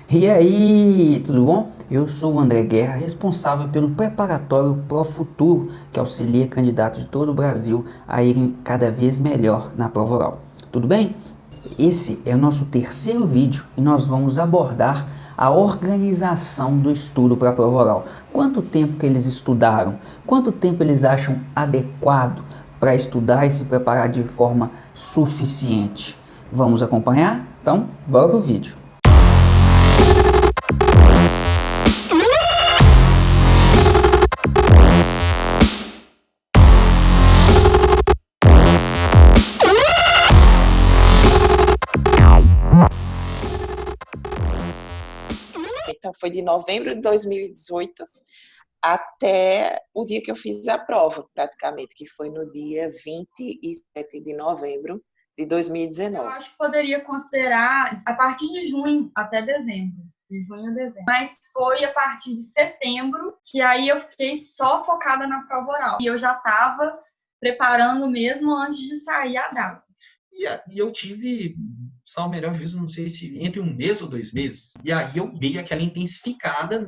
E aí, tudo bom? Eu sou o André Guerra, responsável pelo preparatório Pro Futuro, que auxilia candidatos de todo o Brasil a irem cada vez melhor na prova oral. Tudo bem? Esse é o nosso terceiro vídeo e nós vamos abordar a organização do estudo para a prova oral. Quanto tempo que eles estudaram? Quanto tempo eles acham adequado para estudar e se preparar de forma suficiente? Vamos acompanhar? Então, bora pro vídeo. Então, foi de novembro de 2018 até o dia que eu fiz a prova, praticamente, que foi no dia 27 de novembro de 2019. Eu acho que poderia considerar a partir de junho até dezembro. De junho a dezembro. Mas foi a partir de setembro que aí eu fiquei só focada na prova oral. E eu já estava preparando mesmo antes de sair a data. E eu tive, só o melhor juízo, não sei se entre 1 mês ou 2 meses. E aí eu dei aquela intensificada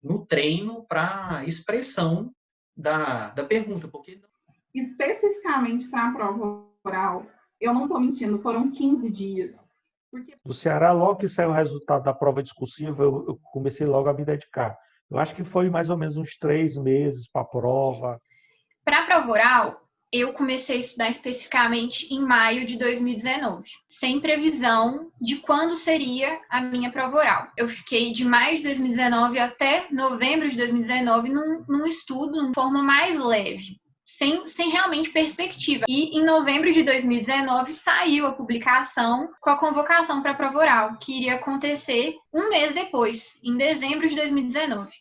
no treino para expressão da pergunta. Porque especificamente para a prova oral, eu não estou mentindo, foram 15 dias. Do Ceará, logo que saiu o resultado da prova discursiva, eu comecei logo a me dedicar. Eu acho que foi mais ou menos uns 3 meses para a prova. Para a prova oral, eu comecei a estudar especificamente em maio de 2019, sem previsão de quando seria a minha prova oral. Eu fiquei de maio de 2019 até novembro de 2019 num estudo, de forma mais leve, sem realmente perspectiva. E em novembro de 2019 saiu a publicação com a convocação para a prova oral, que iria acontecer um mês depois, em dezembro de 2019.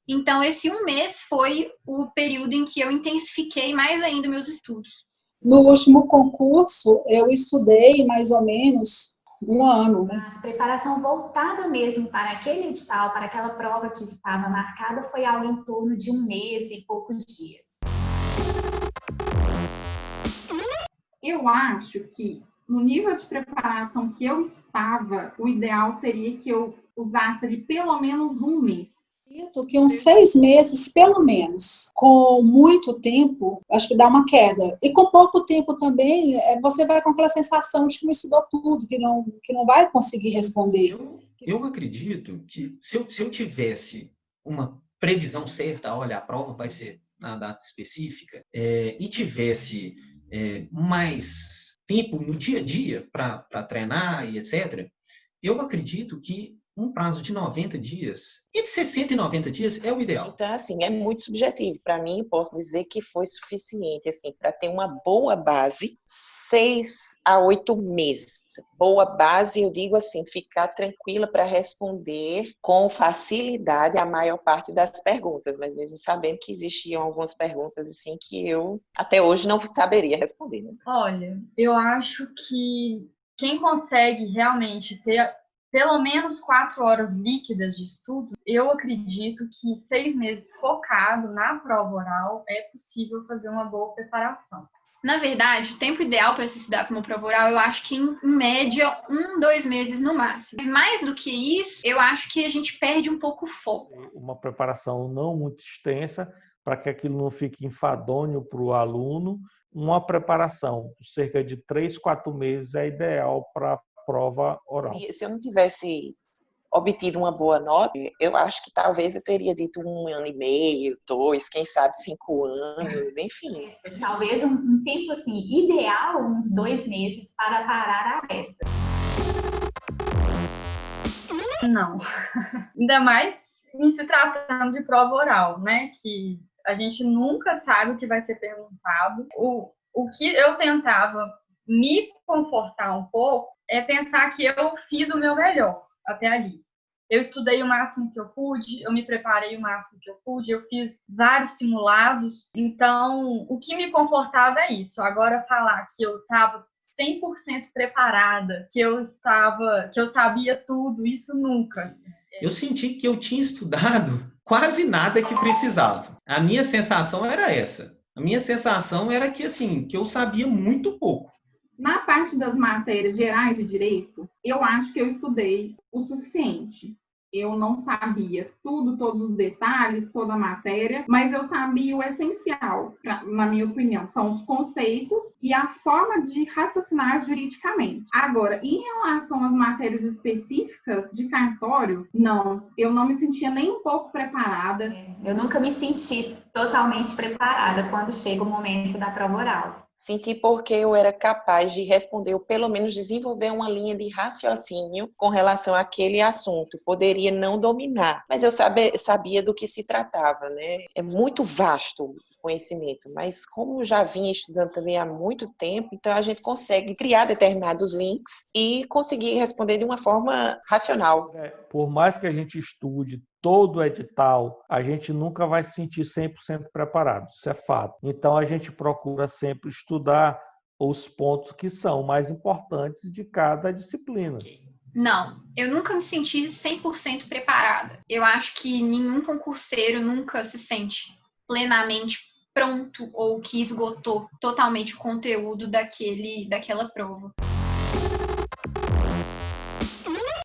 Então, esse um mês foi o período em que eu intensifiquei mais ainda meus estudos. No último concurso, eu estudei mais ou menos um ano, né? A preparação voltada mesmo para aquele edital, para aquela prova que estava marcada, foi algo em torno de um mês e poucos dias. Eu acho que no nível de preparação que eu estava, o ideal seria que eu usasse ali pelo menos um mês. Que uns 6 meses, pelo menos. Com muito tempo, acho que dá uma queda. E com pouco tempo também, você vai com aquela sensação de que não estudou tudo, que não vai conseguir responder. Eu acredito que se eu tivesse uma previsão certa, olha, a prova vai ser na data específica, e tivesse mais tempo no dia a dia para treinar e etc., eu acredito que um prazo de 90 dias, entre 60 e 90 dias é o ideal. Então, assim, é muito subjetivo. Para mim, posso dizer que foi suficiente, assim, para ter uma boa base, 6 a 8 meses. Boa base, eu digo assim, ficar tranquila para responder com facilidade a maior parte das perguntas, mas mesmo sabendo que existiam algumas perguntas, assim, que eu até hoje não saberia responder. Né? Olha, eu acho que quem consegue realmente ter pelo menos 4 horas líquidas de estudo, eu acredito que 6 meses focado na prova oral é possível fazer uma boa preparação. Na verdade, o tempo ideal para se estudar para uma prova oral, eu acho que em média 1, 2 meses no máximo. Mas mais do que isso, eu acho que a gente perde um pouco o foco. Uma preparação não muito extensa, para que aquilo não fique enfadonho para o aluno. Uma preparação de cerca de 3, 4 meses é ideal para prova oral. Se eu não tivesse obtido uma boa nota, eu acho que talvez eu teria dito 1 ano e meio, 2, quem sabe 5 anos, enfim. Talvez um tempo assim, ideal, uns 2 meses para parar a resta. Não. Ainda mais em se tratando de prova oral, né? Que a gente nunca sabe o que vai ser perguntado. O que eu tentava me confortar um pouco é pensar que eu fiz o meu melhor até ali. Eu estudei o máximo que eu pude, eu me preparei o máximo que eu pude, eu fiz vários simulados. Então, o que me confortava é isso. Agora, falar que eu estava 100% preparada, que eu sabia tudo, isso nunca. Eu senti que eu tinha estudado quase nada que precisava. A minha sensação era essa. A minha sensação era que, assim, que eu sabia muito pouco. Na parte das matérias gerais de direito, eu acho que eu estudei o suficiente. Eu não sabia tudo, todos os detalhes, toda a matéria, mas eu sabia o essencial, na minha opinião, são os conceitos e a forma de raciocinar juridicamente. Agora, em relação às matérias específicas de cartório, não, eu não me sentia nem um pouco preparada. Eu nunca me senti totalmente preparada quando chega o momento da prova oral. Senti porque eu era capaz de responder, ou pelo menos desenvolver uma linha de raciocínio com relação àquele assunto. Poderia não dominar, mas eu sabia do que se tratava, né? É muito vasto o conhecimento, mas como já vinha estudando também há muito tempo, então a gente consegue criar determinados links e conseguir responder de uma forma racional. Por mais que a gente estude todo o edital, a gente nunca vai se sentir 100% preparado, isso é fato. Então, a gente procura sempre estudar os pontos que são mais importantes de cada disciplina. Não, eu nunca me senti 100% preparada. Eu acho que nenhum concurseiro nunca se sente plenamente pronto ou que esgotou totalmente o conteúdo daquela prova.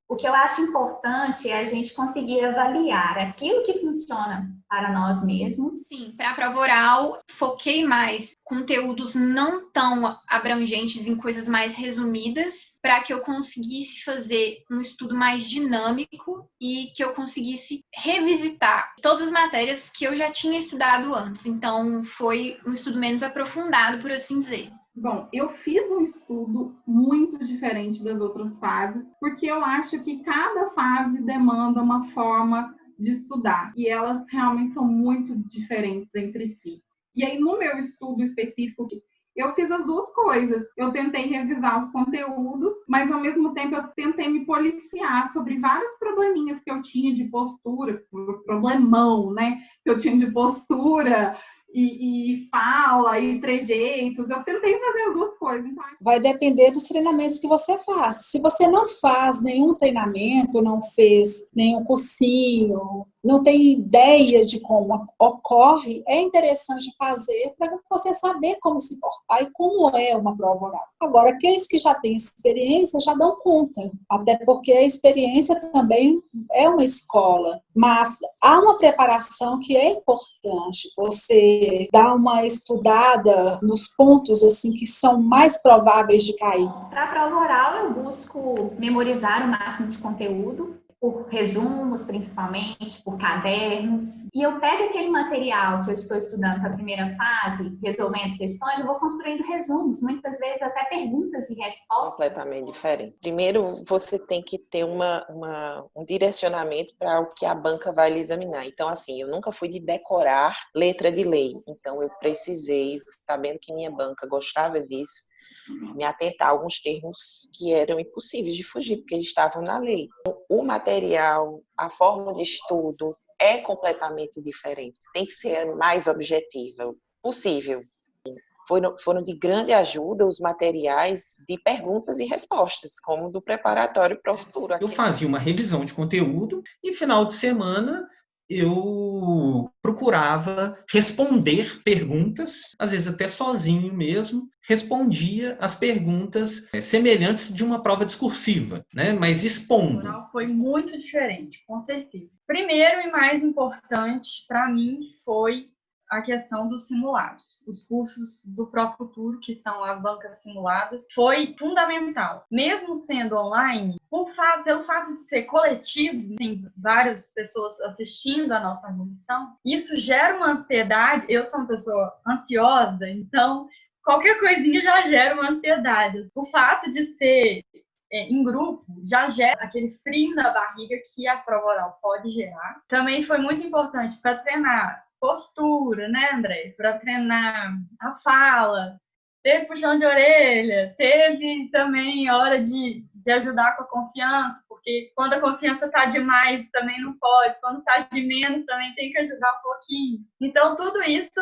O que eu acho importante é a gente conseguir avaliar aquilo que funciona para nós mesmos. Sim, para a prova oral, foquei mais conteúdos não tão abrangentes em coisas mais resumidas, para que eu conseguisse fazer um estudo mais dinâmico e que eu conseguisse revisitar todas as matérias que eu já tinha estudado antes. Então, foi um estudo menos aprofundado, por assim dizer. Bom, eu fiz um estudo muito diferente das outras fases, porque eu acho que cada fase demanda uma forma de estudar, e elas realmente são muito diferentes entre si. E aí, no meu estudo específico, eu fiz as duas coisas. Eu tentei revisar os conteúdos, mas, ao mesmo tempo, eu tentei me policiar sobre vários probleminhas que eu tinha de postura, problemão, né? Que eu tinha de postura, e fala, e trejeitos. Eu tentei fazer as duas coisas. Então... Vai depender dos treinamentos que você faz. Se você não faz nenhum treinamento, não fez nenhum cursinho, não tem ideia de como ocorre, é interessante fazer para você saber como se portar e como é uma prova oral. Agora, aqueles que já têm experiência já dão conta, até porque a experiência também é uma escola, mas há uma preparação que é importante. Você dá uma estudada nos pontos assim que são mais prováveis de cair. Para a prova oral, eu busco memorizar o máximo de conteúdo, por resumos, principalmente, por cadernos. E eu pego aquele material que eu estou estudando para a primeira fase, resolvendo questões, eu vou construindo resumos, muitas vezes até perguntas e respostas. Completamente diferente. Primeiro, você tem que ter um direcionamento para o que a banca vai lhe examinar. Então, assim, eu nunca fui de decorar letra de lei. Então, eu precisei, sabendo que minha banca gostava disso, me atentar a alguns termos que eram impossíveis de fugir, porque eles estavam na lei. O material, a forma de estudo é completamente diferente. Tem que ser mais objetiva possível. Foram de grande ajuda os materiais de perguntas e respostas, como do preparatório para o futuro. Eu fazia uma revisão de conteúdo e, final de semana, eu procurava responder perguntas, às vezes até sozinho mesmo, respondia as perguntas semelhantes de uma prova discursiva, né? Mas expondo. O oral foi muito diferente, com certeza. Primeiro e mais importante para mim foi a questão dos simulados. Os cursos do ProFuturo, que são as bancas simuladas, foi fundamental. Mesmo sendo online, pelo fato de ser coletivo, tem várias pessoas assistindo a nossa missão, isso gera uma ansiedade. Eu sou uma pessoa ansiosa, então qualquer coisinha já gera uma ansiedade. O fato de ser em grupo já gera aquele frio na barriga que a prova oral pode gerar. Também foi muito importante para treinar postura, né, André? Para treinar a fala. Teve puxão de orelha, teve também a hora de ajudar com a confiança, porque quando a confiança está demais também não pode, quando está de menos também tem que ajudar um pouquinho. Então, tudo isso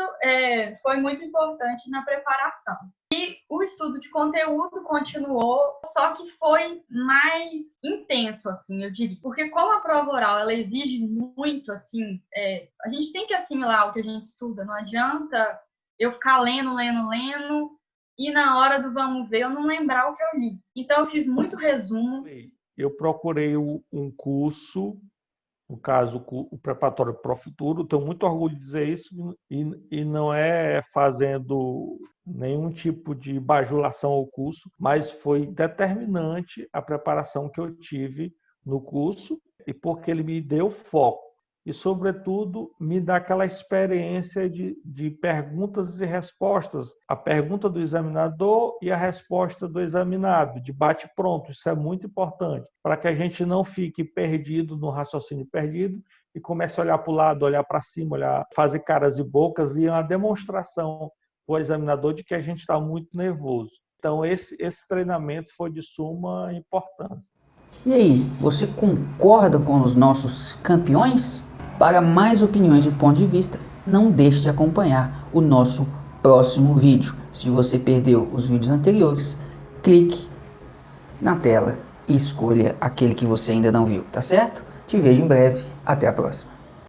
foi muito importante na preparação. E o estudo de conteúdo continuou, só que foi mais intenso, assim, eu diria. Porque como a prova oral, ela exige muito, assim, a gente tem que assimilar o que a gente estuda. Não adianta eu ficar lendo, e na hora do vamos ver eu não lembrar o que eu li. Então eu fiz muito resumo. Eu procurei um curso, no caso o preparatório para o futuro, tenho muito orgulho de dizer isso, e não é fazendo nenhum tipo de bajulação ao curso, mas foi determinante a preparação que eu tive no curso, e porque ele me deu foco. E, sobretudo, me dá aquela experiência de perguntas e respostas. A pergunta do examinador e a resposta do examinado, de bate-pronto. Isso é muito importante, para que a gente não fique perdido, no raciocínio perdido, e comece a olhar para o lado, olhar para cima, fazer caras e bocas, e uma demonstração para o examinador de que a gente está muito nervoso. Então, esse treinamento foi de suma importância. E aí, você concorda com os nossos campeões? Para mais opiniões e pontos de vista, não deixe de acompanhar o nosso próximo vídeo. Se você perdeu os vídeos anteriores, clique na tela e escolha aquele que você ainda não viu, tá certo? Te vejo em breve, até a próxima.